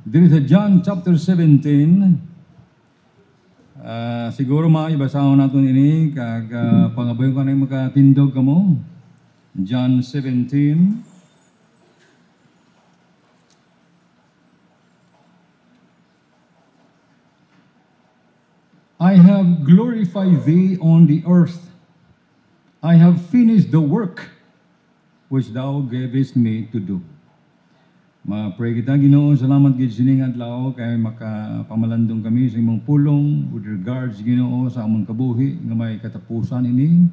Dito sa John chapter 17, siguro maibasahon natin ini, kag pangabayon ka na makatindog ka mo. John 17. I have glorified thee on the earth. I have finished the work which thou gavest me to do. Ma-pray kita, Ginoo, salamat gid sining adlaw kay makapamalandong kami sa imong pulong with regards, Ginoo, sa among kabuhi nga may katapusan ini.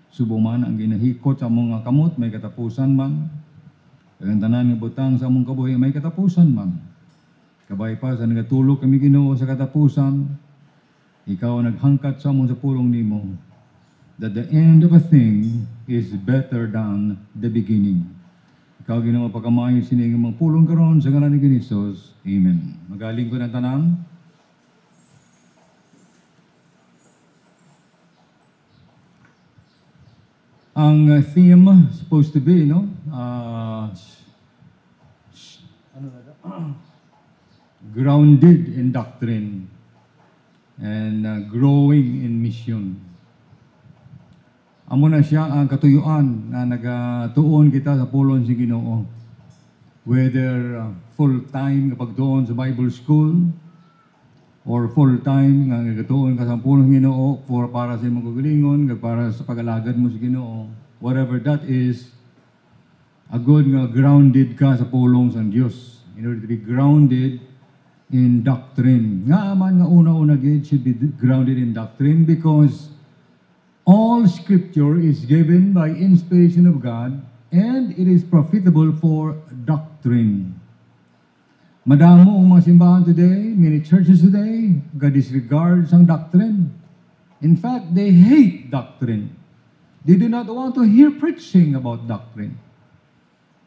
Subong man ang ginahikot sa among kamot may katapusan man. Ang tanan nga butang sa among kabuhi may katapusan man. Kabay pa sa nagatulog kami, Ginoo, sa katapusan, ikaw naghangkat sa among sa pulong nimo that the end of a thing is better than the beginning. Ikaw, Ginoo, pagkamayo sining mga pulong karon sa ngalan ni Jesus. Amen. Magaling ko ng tanan. Ang theme supposed to be, no? Grounded in doctrine and growing in mission. Amo na siya ang katuyuan na nagatuon kita sa pulong si Ginoo. Whether full-time kapag doon sa Bible school or full-time nga nagatuon ka sa pulong Ginoo para sa imong kagalingon, para sa pag-alagad mo sa Ginoo. Whatever that is, a good nga grounded ka sa pulong sa Dios. In order to be grounded in doctrine. Nga man nga una-una gid should be grounded in doctrine because all Scripture is given by inspiration of God, and it is profitable for doctrine. Madamo ang mga simbahan today, many churches today, God disregards ang doctrine. In fact, they hate doctrine. They do not want to hear preaching about doctrine.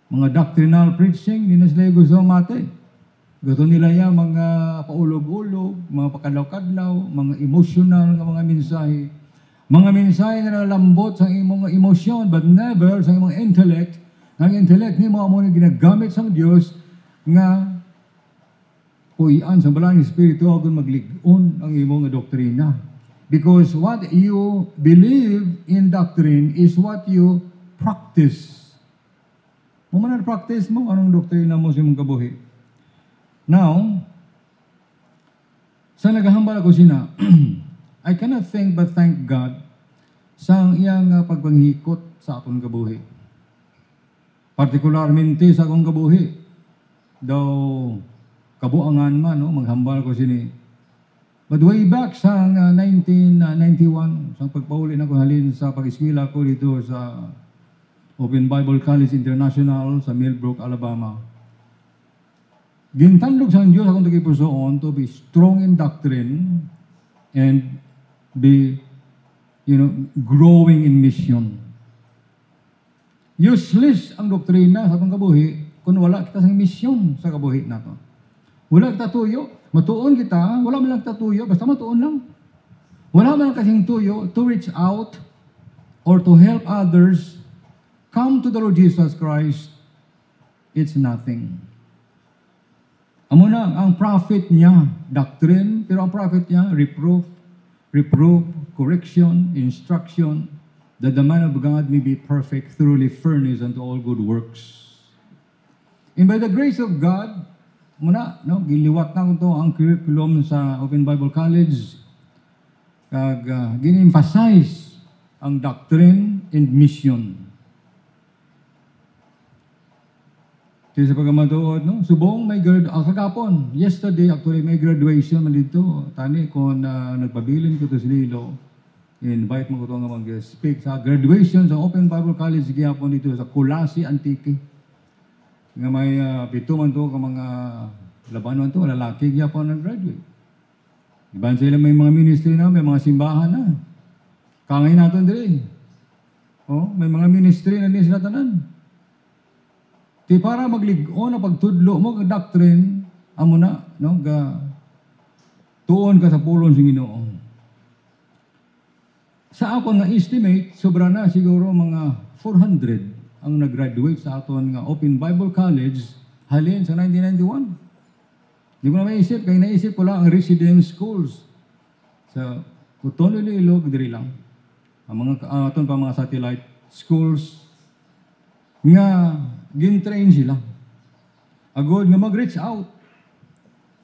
Mga doctrinal preaching, di na sila gusto mate. Gusto nila yan mga paulog-ulog, mga pakadlaw-kadlaw, mga emotional nga mga mensahe. Mga mensahe nga nalambot sa imong emosyon but never sa imong intellect. Ang intellect ni mo na ginagamit sa Dios nga puyan sa balang espiritu agon maglig-on ang imong doktrina. Because what you believe in doctrine is what you practice. Mo man practice mo anong doktrina mo sa imong kabuhi. Now, sa nagahambal ako sina, I cannot think but thank God sa iyang pagpanghikot sa akong kabuhi. Partikularmente sa akong kabuhi. Daw kabuangan man, no? Maghambal ko sini. But way back sa 1991, sa pagpauli na ko halin sa pag-eskwela ko dito sa Open Bible College International sa Millbrook, Alabama. Gintandog sa Diyos akong tagipusoon to be strong in doctrine and be, growing in mission. Useless ang doktrina sa atong kabuhi kung wala kita sa mission sa kabuhi nato. Wala kita tuyo, matuon kita, wala man lang kita tuyo, basta matuon lang. Wala man lang kasing tuyo to reach out or to help others come to the Lord Jesus Christ. It's nothing. Amo na ang prophet niya, doctrine, pero ang prophet niya, reproof, correction, instruction, that the man of God may be perfect, thoroughly furnished unto all good works. And by the grace of God, muna, giliwat na ko ang curriculum sa Open Bible College, kag gin-emphasize ang doctrine and mission. Kaya sa pagkamatuod, subong may kagapon. Yesterday, actually, may graduation man dito. Tani, kung nagpabilin ko to si Lilo, invite mo ko ito nga mag-speak sa graduation sa Open Bible College gihapon dito sa Kulasi, Antique. Nga may pito man to ka mga labanon to, lalaki gihapon nag-graduate. Iban sila may mga ministry na, may mga simbahan na. Kangay natin diri. May mga ministry na din sila tanan. Di para maglig-on na pagtudlo mo ka doctrine, amo na, tuon ka sa pulong sa Ginoo. Sa ako nga estimate, sobra na siguro mga 400 ang nag-graduate sa aton nga Open Bible College halin sa 1991. Hindi ko na maisip, kaya naisip ko lang ang residence schools. Sa Kuton, Iloilo, diri lang. Ang mga, aton pa mga satellite schools, nga, gin-train sila. Agod nga mag-reach out.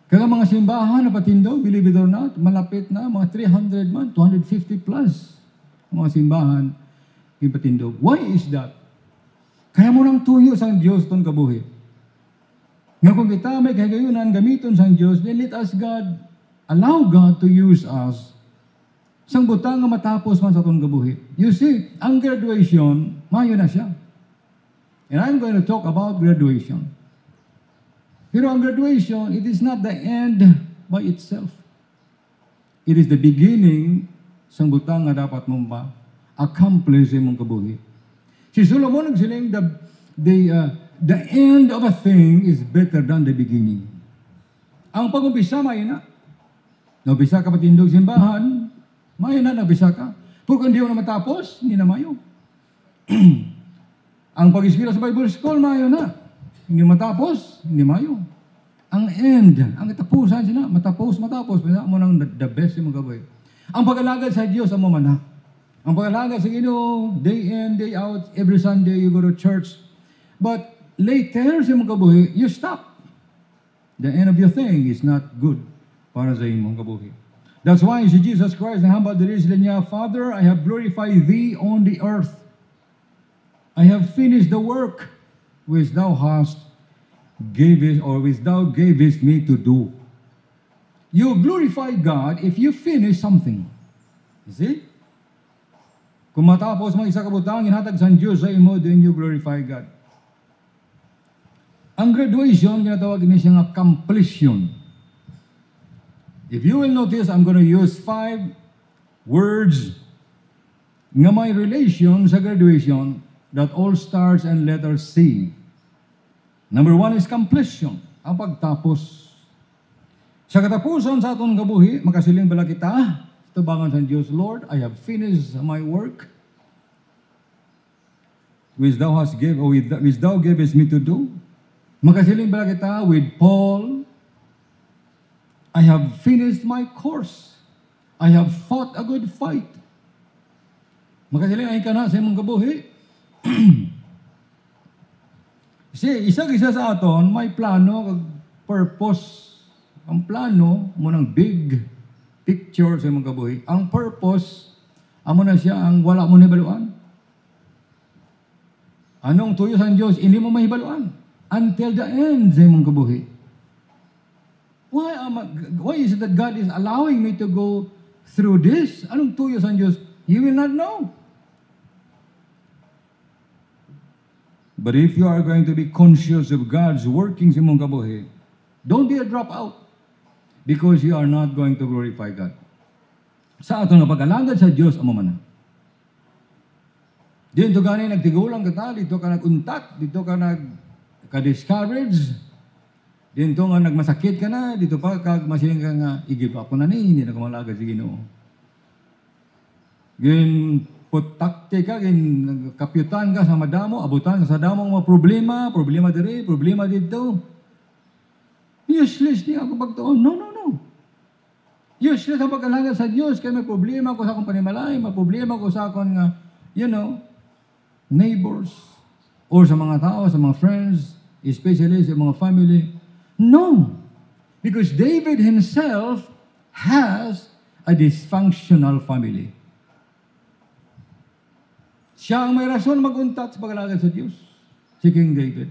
Kaya mga simbahan na patindo, believe it or not, malapit na, mga 300 man, 250 plus mga simbahan, ipatindo. Why is that? Kaya mo nang tuyo sang Diyos itong kabuhi. Nga kung kita may kagayunan, gamiton sang Diyos, then let us God, allow God to use us sang butang nga matapos man sa itong kabuhi. You see, ang graduation, mayo na siya. And I'm going to talk about graduation. Pero ang graduation, it is not the end by itself. It is the beginning sang butang nga dapat mong accomplish mong kabuhi. Si Solomon nagsiling, the end of a thing is better than the beginning. Ang pag-umpisa, mayo na. Nabisa ka patindog simbahan, mayo na, nabisa ka. Kung hindi mo na matapos, hindi na mayo. Ang pag-iskila sa Bible School, mayo na. Hindi matapos, hindi mayo. Ang end, ang katapusan sila, matapos. Pwede mo nang the best yung magabay. Ang pag-alagad sa Diyos, ang mamana. Ang pag-alagad sa Ginoo, day in, day out, every Sunday you go to church. But later sa mong kabuhi, you stop. The end of your thing is not good para sa imong kabuhi. That's why si Jesus Christ, nahambal diri sila niya, Father, I have glorified Thee on the earth. I have finished the work which Thou hast given, or which Thou gavest me to do. You glorify God if you finish something. You see? Kung matapos mo isa kabutang, inhatag sa Diyos sa imo, then you glorify God. Ang graduation, ginatawag niya siyang completion. If you will notice, I'm going to use 5 words nga may relation sa graduation that all starts and letter C. Number 1 is completion, ang pagtapos. Sa katapusan sa atong kabuhi, makasiling bala kita, tubangan sa Diyos, Lord, I have finished my work which Thou hast given, or which Thou gavest me to do. Makasiling bala kita with Paul, I have finished my course. I have fought a good fight. Makasiling ay ka na sa imong kabuhi. Isa-isa sa aton, may plano, purpose. Ang plano mo ng big picture sa imong kabuhi. Ang purpose, amo na siya ang wala mo nahibaluan. Anong tuyo sa Diyos, hindi mo mahibaluan until the end sa imong kabuhi. Why is it that God is allowing me to go through this? Anong tuyo sa Diyos? You will not know. But if you are going to be conscious of God's workings sa imong kabuhi, don't be a dropout because you are not going to glorify God. Sa ato nga pag-alagad sa Diyos, amo man na. Dito ka na nagtigulang ka, dito ka naguntat, dito ka nagka-discourage, dito nga nagmasakit ka na, dito pa masiling ka nga, i-give up ko na hindi na kamalagad sa Ginoo. Gin putakte ka, gin kapyutan ka sa madamo, abutan ka sa damo mga problema diri, problema dito. Useless niya ako pagtuon. No. Useless ang pag-alagad sa Diyos, kaya may problema ko sa akong panimalay, may problema ko sa akong, neighbors, or sa mga tao, sa mga friends, especially sa mga family. No. Because David himself has a dysfunctional family. Siya ang may rason mag-untat sa pag-alagad sa Diyos, si King David.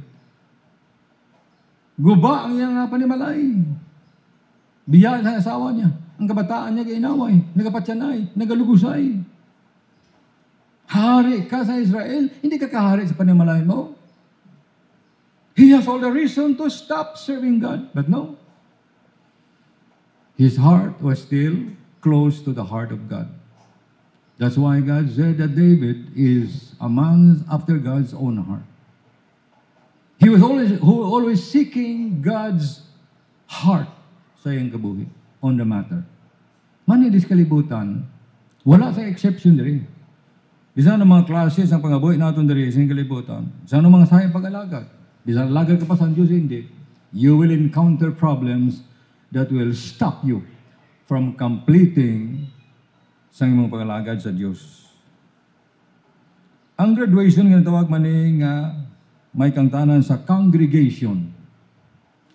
Guba ang iyang panimalay. Biyaan sa asawa niya. Ang kabataan niya kainaway, nagapatyanay, nagalugusay. Hari ka sa Israel, hindi ka kahari sa panimalay mo. He has all the reason to stop serving God, but no. His heart was still close to the heart of God. That's why God said that David is a man after God's own heart. He was always seeking God's heart sa iyang kabuhi on the matter. Manidis kalibutan, wala sa exception diri. Bisan ng mga classes ang pangabuhi natin diri sa kalibutan. Bisan ng mga sayang pag-alagad. Bisan alagad ka pa sa Diyos, hindi. You will encounter problems that will stop you from completing sa imong pagalagad sa Dios. Ang graduation nga tawag man ni nga may kangtanan sa congregation.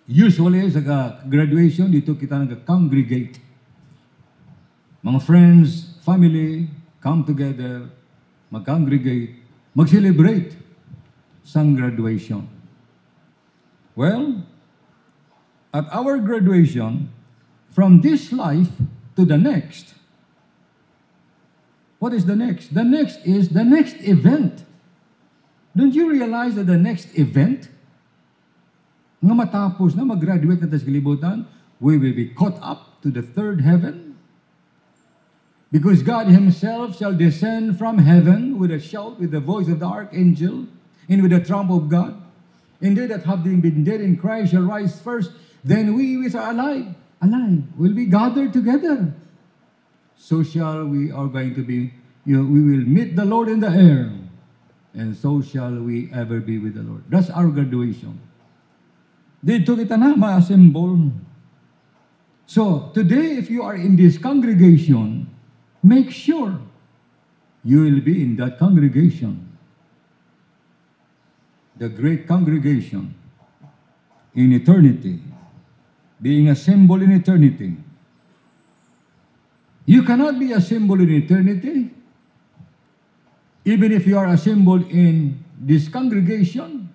Usually sa graduation dito kita nag-congregate. Mga friends, family come together, mag-congregate, mag-celebrate sa graduation. Well, at our graduation, from this life to the next, what is the next? The next is the next event. Don't you realize that the next event, nga matapos na mag-graduate na sa kalibutan, we will be caught up to the third heaven? Because God Himself shall descend from heaven with a shout, with the voice of the archangel, and with the trump of God. And they that have been dead in Christ shall rise first. Then we which are alive, will be gathered together. So shall we are going to be, we will meet the Lord in the air. And so shall we ever be with the Lord. That's our graduation. Dito kita na ma-assemble. So, today, if you are in this congregation, make sure you will be in that congregation. The great congregation in eternity, being assembled in eternity. You cannot be assembled in eternity, even if you are assembled in this congregation,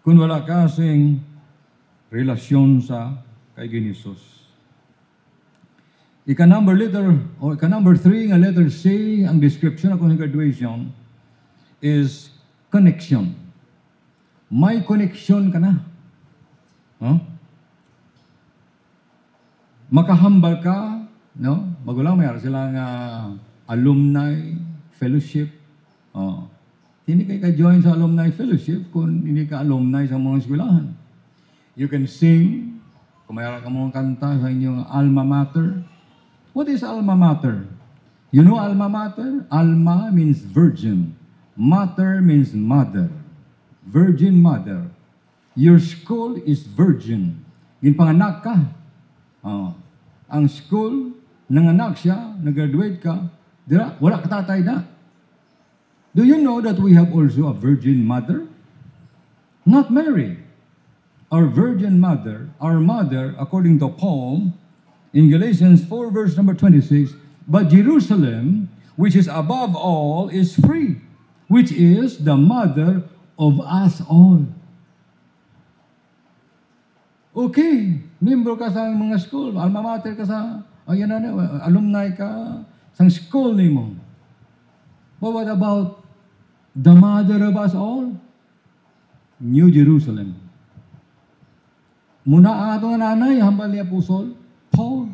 kung wala kasing relasyon sa kay Jesus. Ika-number 3, nga letter C, ang description of graduation is connection. May connection ka na. Huh? Makahambal ka, no? Magulang mayroon silang alumni fellowship. Hindi kayo ka-join sa alumni fellowship kung hindi ka alumni sa mga eskwelahan. You can sing, kung mayroon ka mga kanta sa inyong alma mater. What is alma mater? You know alma mater? Alma means virgin. Mater means mother. Virgin mother. Your school is virgin. Ginpanganak ka. Ang school, nanganak siya, nag-graduate ka, dira, wala ka tatay na. Do you know that we have also a virgin mother? Not Mary. Our virgin mother, our mother, according to Paul, in Galatians 4, verse number 26, but Jerusalem, which is above all, is free, which is the mother of us all. Okay, member ka sa mga school, alma mater ka sa, alumni ka sa school ni mo. But what about the mother of us all? New Jerusalem. Muna ato nga nanay, hambal niya pusol, Paul.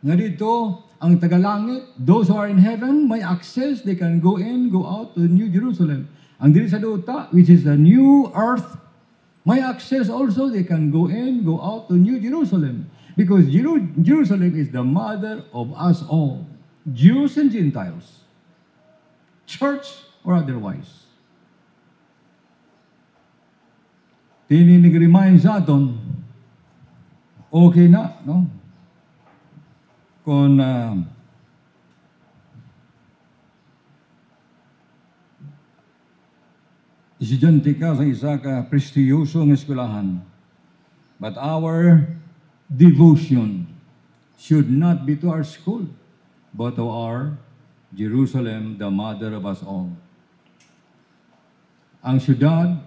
Nga dito, ang tagalangit, those who are in heaven, may access, they can go in, go out to New Jerusalem. Ang diri sa duta, which is the new earth, may access also, they can go in, go out to New Jerusalem. Because Jerusalem is the mother of us all, Jews and Gentiles, church or otherwise. Tininig-remind sa aton, okay na, no? Kung estudyante ka sa isa ka prestiyosong eskwelahan, but our devotion should not be to our school, but to our Jerusalem, the mother of us all. Ang syudad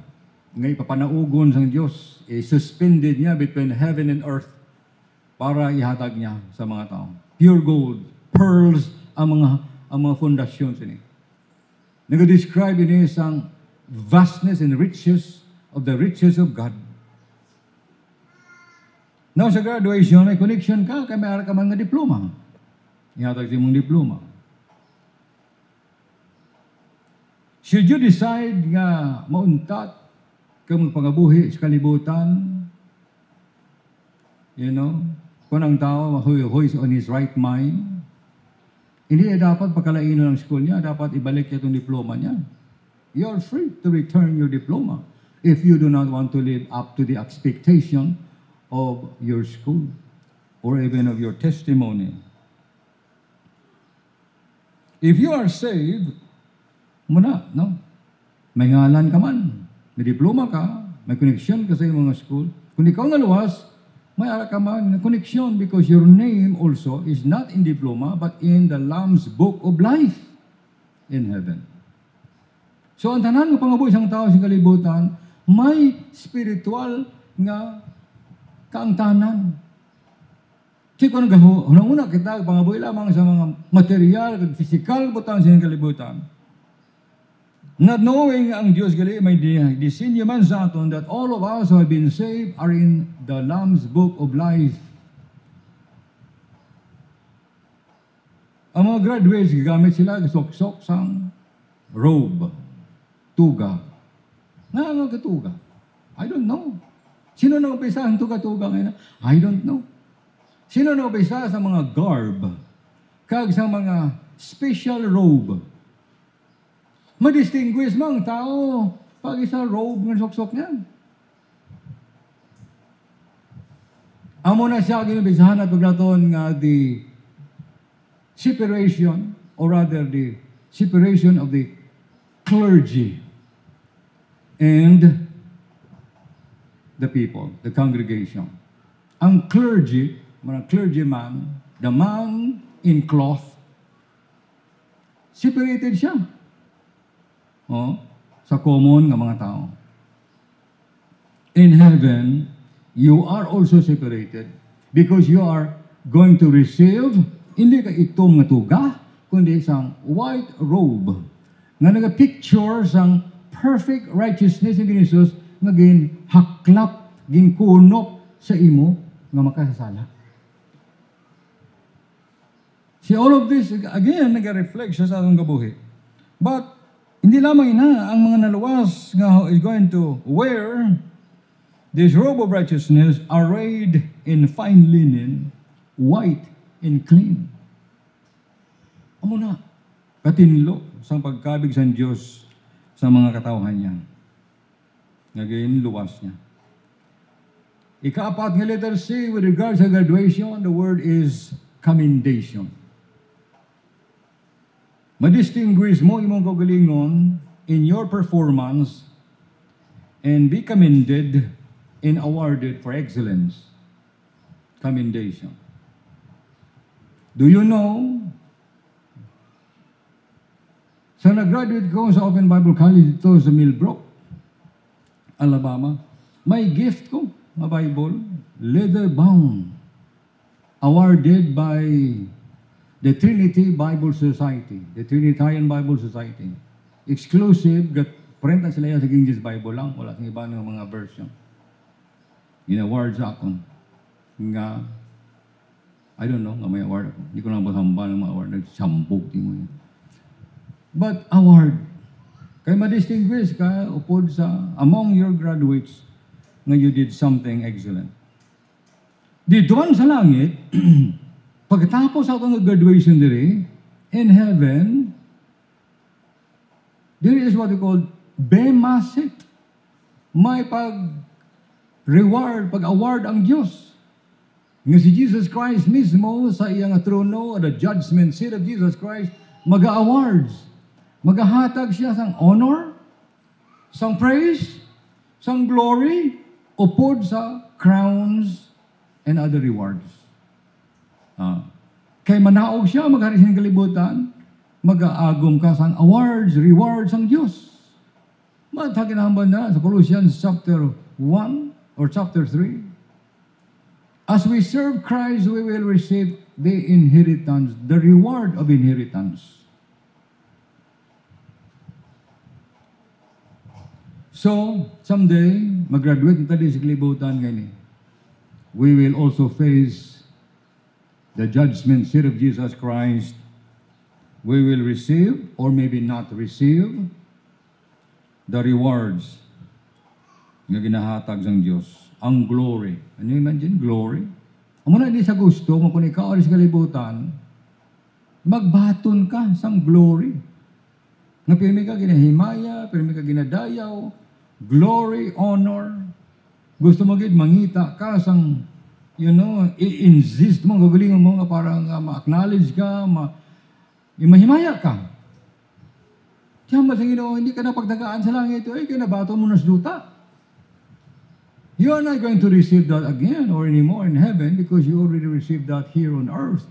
nga ipapanaugon sa Diyos, suspended niya between heaven and earth para ihatag niya sa mga tao. Pure gold, pearls, ang mga fondasyon sini. Nag-describe ini isang vastness and riches of the riches of God. Now, sa graduation, may connection ka, kaya may ka man nga diploma. Ihatag si mong diploma. Should you decide nga mauntat kang magpangabuhi sa kalibutan, kung ang tao who is on his right mind, hindi dapat pagkalaino ng school niya, dapat ibalik niya itong diploma niya. You are free to return your diploma if you do not want to live up to the expectation of your school or even of your testimony. If you are saved, muna, no? May ngalan ka man, may diploma ka, may connection ka sa iyong mga school. Kung ikaw naluwas, may ara ka man na connection because your name also is not in diploma but in the Lamb's Book of Life in heaven. So ang tanan ng pangabuhi isang tao sa kalibutan, may spiritual nga kaangtanan. Siko una kita, pangabuhi lamang sa mga material, physical, butang sa kalibutan. Not knowing ang Diyos gali, may disinyo man sa aton that all of us who have been saved are in the Lamb's Book of Life. Ang mga graduates, gagamit sila, sok-sok sang robe, tuga. Nga katuga? I don't know. Sino na umpisa ang tuga-tuga ngayon? I don't know. Sino na umpisa sa mga garb, kag sa mga special robe? Ma-distinguish mo ang tao pag isa robe ng sok-sok niyan. Amo na siya ginubisahan at paglaton nga the separation, or rather the separation of the clergy and the people, the congregation. Ang clergy, mga clergyman, the man in cloth, separated siya. Sa common ng mga tao. In heaven, you are also separated because you are going to receive hindi ka itong nga tuga, kundi isang white robe nga nag-picture sang perfect righteousness ng Jesus nga ginhaklap, ginkunop sa imo nga makasasala. See, all of this, again, nag-reflect siya sa atong kabuhi. But, hindi lamang ina, ang mga naluwas nga is going to wear this robe of righteousness arrayed in fine linen, white and clean. Amo na, katinlo sa pagkabig sa Diyos sa mga katawhan niya. Ngayon, luwas niya. Ikaapat nga letter C with regards to graduation, the word is commendation. Ma-distinguish mo imong kagalingon in your performance and be commended and awarded for excellence. Commendation. Do you know, sa nag-graduate ko sa Open Bible College dito sa Millbrook, Alabama, may gift ko, na Bible, leather bound, awarded by the Trinity Bible Society, the Trinitarian Bible Society. Exclusive, prenta sila yan sa King James Bible lang, wala sa iba ng mga version. In-award sa akon. Nga, I don't know, nga may award ako. Hindi ko lang basamba ng mga award, nagsambog, di mo yan. But award, kaya ma-distinguish ka upod sa, among your graduates, nga you did something excellent. Ditoan sa langit, pagkatapos sa itong graduation diri, in heaven, there is what we call bemasit. May pag-reward, pag-award ang Diyos. Nga si Jesus Christ mismo sa iyang trono, the judgment seat of Jesus Christ, mag-awards. Magahatag siya sang honor, sang praise, sang glory, upod sa crowns and other rewards. Kay manaog siya, maghari siyang kalibutan, mag-aagom ka sang awards, rewards ang Diyos. Mataginahan na sa Colossians chapter 1 or chapter 3. As we serve Christ, we will receive the inheritance, the reward of inheritance. So, someday, mag-graduate na tayo sa kalibutan ngayon. We will also face the judgment seat of Jesus Christ. We will receive, or maybe not receive, the rewards na ginahatag ng Diyos. Ang glory. Ano yung imagine? Glory. Amo na di sa gusto, kung ikaw alis kalibutan, magbaton ka sang glory. Nga pirmi ka ginahimaya, pirmi ka ginadayaw, glory, honor. Gusto mo gid mangita ka sang i-insist mo, gagalingan mo nga parang ma-acknowledge ka, mahimaya ka. Tiyama sa Ginoo, hindi ka na pagdagaan sa langit, ay kinabato mo na sa duta. You are not going to receive that again or anymore in heaven because you already received that here on earth.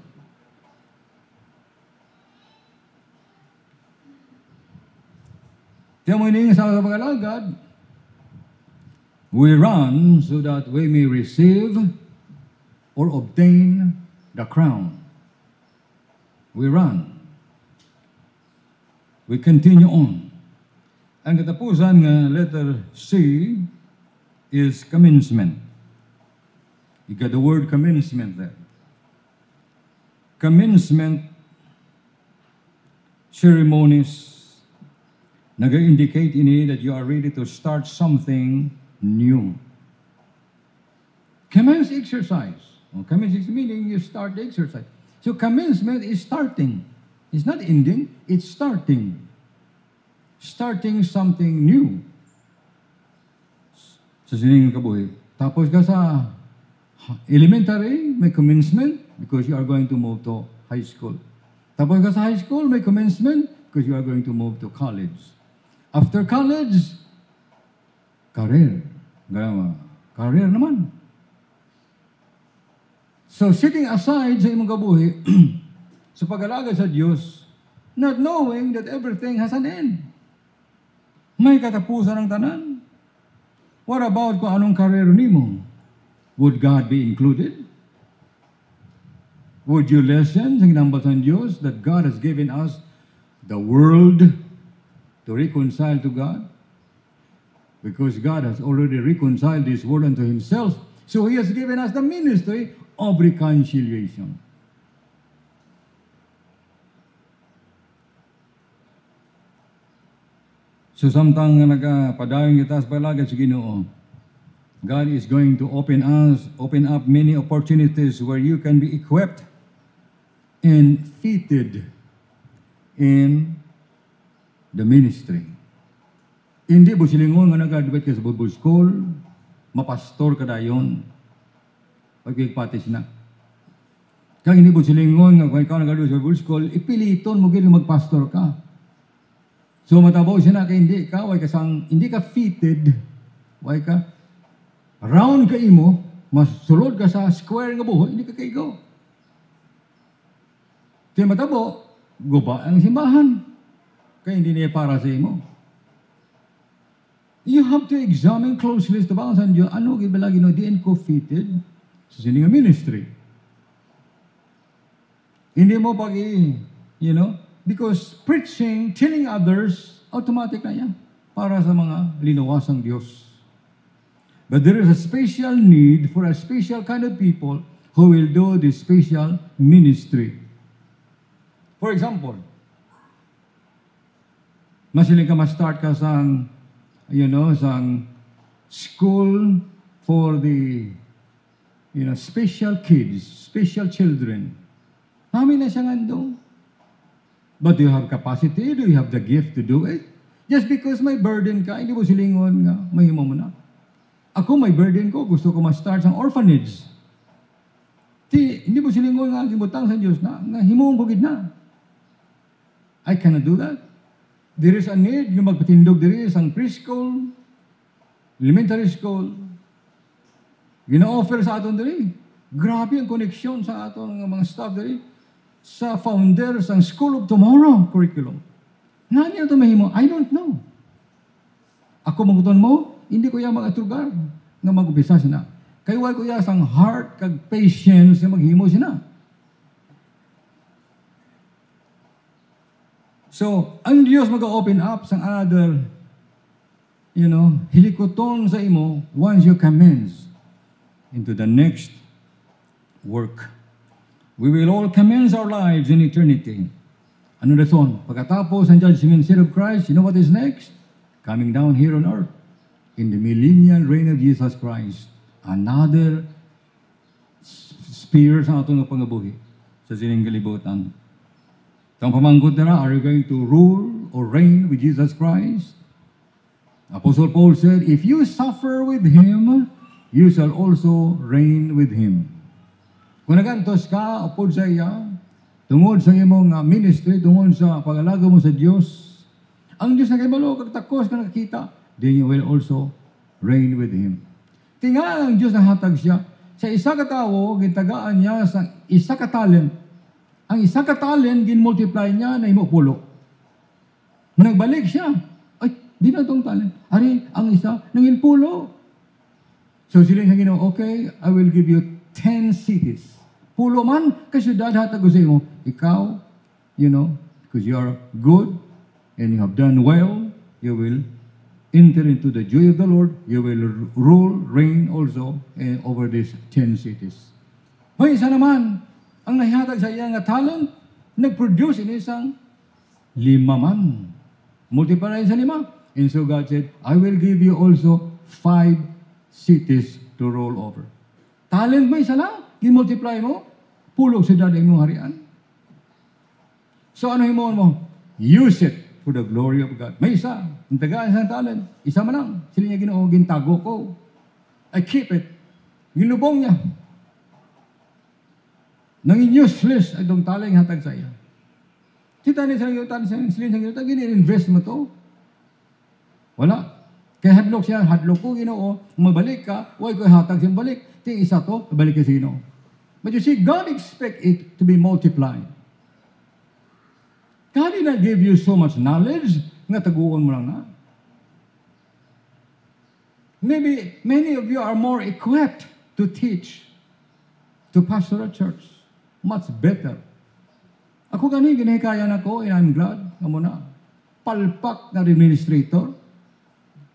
Tiyama ini sa pag-alagad, we run so that we may receive or obtain the crown. We run. We continue on. Ang katapusan nga letter C is commencement. You got the word commencement there. Commencement ceremonies nag-indicate ini that you are ready to start something new. Commence exercise. Commence meaning you start the exercise. So commencement is starting. It's not ending, it's starting. Starting something new. Sa sining kabuhi. Tapos ka sa elementary, may commencement because you are going to move to high school. Tapos ka sa high school, may commencement because you are going to move to college. After college, career. Career naman. So sitting aside sa imong kabuhi, sa pag-alaga sa Diyos, not knowing that everything has an end. May katapusan ng tanan. What about kung anong karir nimo? Would God be included? Would you listen sa ginambal sa Diyos that God has given us the world to reconcile to God? Because God has already reconciled this world unto Himself. So He has given us the ministry of reconciliation. So samtang nagpadayon kita sa palagad sa Ginoo, God is going to open up many opportunities where you can be equipped and fitted in the ministry. Hindi po silingon nga nag-graduate ka sa Bible School, mapastor ka dayon, pagkikpatis na. Kaya hindi po silingon nga kung ikaw nag-graduate sa Bible School, ipiliton mo gini magpastor ka. So matabaw siya na kay hindi ka fitted, way ka, round ka imo, mas sulod ka sa square nga buho, hindi ka kaigo. Kaya matabo, guba ang simbahan. Kaya hindi niya para sa imo. You have to examine closely sa bawang sa Diyos, ano gibalagi no, di ko fitted sa sininga ministry. Hindi mo because preaching, telling others, automatic na yan para sa mga linawasang Diyos. But there is a special need for a special kind of people who will do this special ministry. For example, masiling ka ma-start ka sang school for the special kids, special children. Namin na siya ngandong. But do you have capacity? Do you have the gift to do it? Just because may burden ka, hindi mo silingon nga, mahimo mo na. Ako may burden ko, gusto ko ma-start sa orphanage. Hindi mo silingon nga, gibutang sa Diyos na, nga himong bugid na. I cannot do that. There is a need, yung magpatindog there is ang preschool, elementary school, gina-offer sa aton diri. Grabe ang connection sa aton mga staff diri. Sa founders ng School of Tomorrow curriculum. Nga niya ito mahimo? I don't know. Ako maguton mo, hindi ko yan mag-atrugar nga mag-upisa sina. Kaya ko yan sang heart kag patience nga maghimo sina. So, ang Diyos mag-open up sang another, hilikoton sa imo once you commence into the next work. We will all commence our lives in eternity. Ano rason? Pagkatapos ang judgment seat of Christ, you know what is next? Coming down here on earth in the millennial reign of Jesus Christ. Another spear sa atong pangabuhi sa sining kalibutan. Itong pamangkot na, are you going to rule or reign with Jesus Christ? Apostle Paul said, if you suffer with Him, you shall also reign with Him. Kung nagantos ka, upod sa iya, tungod sa imong ministry, tungod sa pag-alaga mo sa Diyos, ang Diyos na kaibalo, kagtakos ka nakakita, then you will also reign with Him. Tinga ang Diyos na hatag siya. Sa isa ka tao, gitagaan niya sa isa ka talent. Ang isa ka talent, gin-multiply niya na imo pulo. Nagbalik siya. Ay, di na itong talent. Ari, ang isa, nangin pulo. So sila yung Ginoo, okay, I will give you 10 cities. Pulo man, kasyudad hatag ko sa imo. Ikaw, because you are good and you have done well, you will enter into the joy of the Lord. You will rule, reign also over these 10 cities. May isa naman, ang nahihatag sa iya nga talent, nag-produce in isang 5 man. Multiply sa 5. And so God said, I will give you also 5 cities to roll over. Talent mo isa lang, i-multiply mo, pulog sa daday mong harian. So ano himon mo? Use it for the glory of God. May isa, ang tagaan sa talent, isa man lang. Sila niya Ginoo, gintago ko. I keep it. Ginubong niya. Nangin useless ay itong talent hatag sa iya. Kita ni sa iyo, gini-invest mo to. Wala. Kaya hadlok siya, hadlok ko, Ginoo, mabalik ka, huwag ko hatag siyang balik. Ting isa to, balik ka sa Ginoo. But you see, God expects it to be multiplied. God did not give you so much knowledge, nga taguon mo lang na. Maybe many of you are more equipped to teach, to pastor a church. Much better. Ako gani, ginahikayan ako, and I'm glad, nga na, palpak na administrator.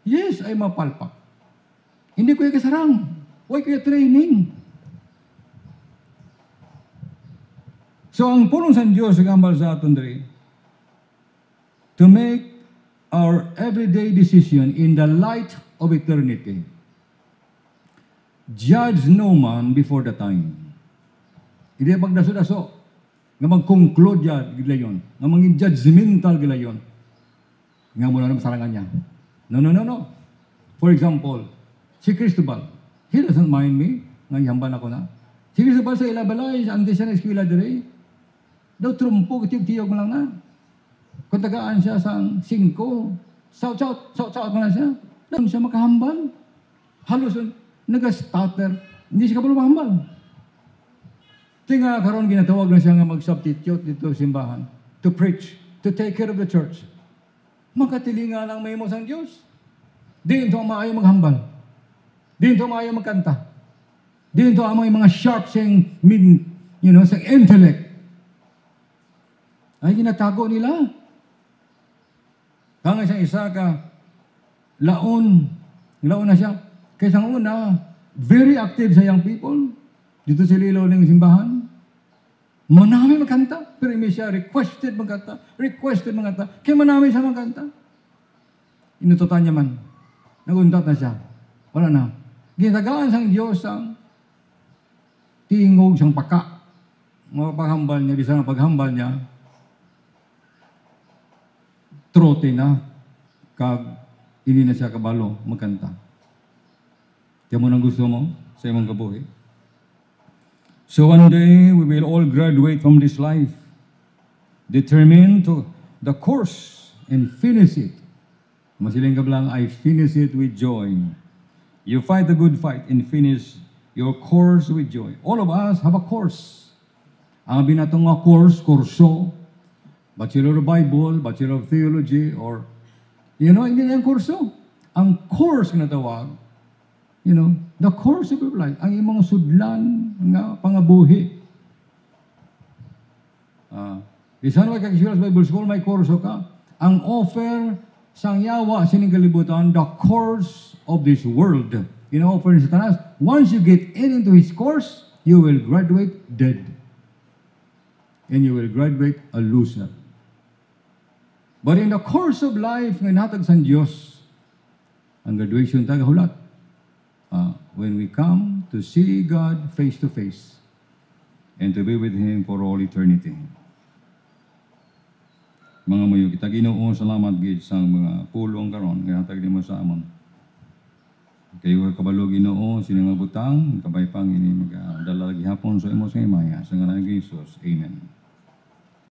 Yes, ay mapalpak. Hindi ko yung kasarang. Huwag ko yung training. So, ang pulong sa Diyos, gambal sa aton diri, to make our everyday decision in the light of eternity. Judge no man before the time. Hindi magdaso-daso. Nga mag-conclude gilayon. Nga maging judgmental gilayon. Nga mula na masarangan niya. No. For example, si Cristobal, he doesn't mind me. Nga ihamban ako na. Si Cristobal sa ilabalay, sa ante siya na eskwela dire, daw trumpo, tiyog-tiyog mo lang na. Kung tagaan siya sa 5, shout mo na siya. Doon siya makahambal. Halos, nag-stutter. Hindi siya kapalo mahambal. Tinga karon ginatawag na siya nga mag-substitute dito sa simbahan. To preach, to take care of the church. Makatilinga lang may mo sang Diyos. Di ito ang maayo maghambal. Di ito ang maayo magkanta. Di ito ang mga sharp saying, sa intellect. Ay ginatago nila. Kaya isang isa ka, laon na siya. Kaysa una, very active sa young people. Dito sa Lilo ng simbahan. Manami magkanta. Pero may siya requested magkanta. Kaya manami siya magkanta. Inututan niya man. Naguntat na siya. Wala na. Ginatagaan sang Diyos ang tingog siyang paka. Mga paghambal niya, bisa nga paghambal niya, trote na, kag hindi na siya kabalo magkanta. Kaya mo nang gusto mo sa imong kabuhi. So one day, we will all graduate from this life, determined to the course and finish it. Masiling ka lang, I finish it with joy. You fight the good fight and finish your course with joy. All of us have a course. Ang binatong nga kurso, Bachelor of Bible, Bachelor of Theology, or, hindi na yung kurso. Ang course na tawag, the course of your life, ang imong sudlan nga pangabuhi. Isan wa kag Bible School, may kurso ka. Ang offer sang yawa sining kalibutan, the course of this world. Offer ni Satanas, once you get into his course, you will graduate dead. And you will graduate a loser. But in the course of life, nga natag sa Diyos, ang graduation tagahulat. When we come to see God face to face and to be with Him for all eternity. Mga mayo, kita Ginoo, salamat gid sa mga pulong karon nga hatag nimo sa amon. Kayo kabalo Ginoo sini nga butang kabay pang ini magadala lagi hapon sa imo sa imaya sa ngalan ni Jesus. Amen.